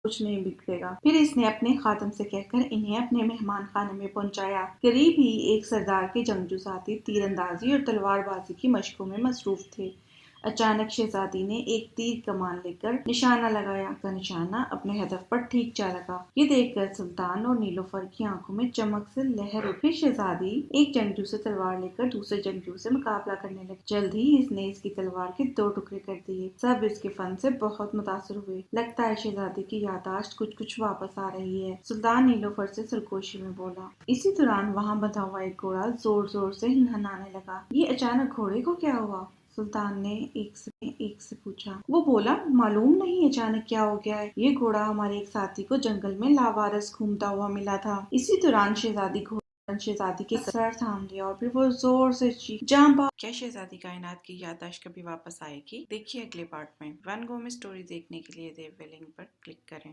کچھ نہیں بگڑے گا۔ پھر اس نے اپنے خادم سے کہہ کر انہیں اپنے مہمان خانے میں پہنچایا۔ قریب ہی ایک سردار کے جنگجو ساتھی تیر اندازی اور تلوار بازی کی مشقوں میں مصروف تھے۔ اچانک شہزادی نے ایک تیر کمان لے کر نشانہ لگایا۔ کا نشانہ اپنے ہدف پر ٹھیک جا لگا۔ یہ دیکھ کر سلطان اور نیلوفر کی آنکھوں میں چمک سے لہر اٹھی۔ پھر شہزادی ایک جنگجو سے تلوار لے کر دوسرے جنگجو سے مقابلہ کرنے لگی۔ جلد ہی اس نے اس کی تلوار کے 2 ٹکڑے کر دیے۔ سب اس کے فن سے بہت متاثر ہوئے۔ لگتا ہے شہزادی کی یادداشت کچھ واپس آ رہی ہے، سلطان نیلوفر سے سرگوشی میں بولا۔ اسی دوران وہاں بندھا ہوا ایک گھوڑا زور زور سے ہنہنانے لگا۔ یہ اچانک گھوڑے کو کیا ہوا؟ سلطان نے ایک سے پوچھا۔ وہ بولا، معلوم نہیں اچانک کیا ہو گیا ہے۔ یہ گھوڑا ہمارے ایک ساتھی کو جنگل میں لاوارث گھومتا ہوا ملا تھا۔ اسی دوران شہزادی کے سر تھام لیا اور پھر وہ زور سے جاں بحق۔ کیا شہزادی کائنات کی یادداشت کبھی واپس آئے گی؟ دیکھیے اگلے پارٹ میں۔ ون گو میں اسٹوری دیکھنے کے لیے دیے ہوئے لنک پر کلک کریں۔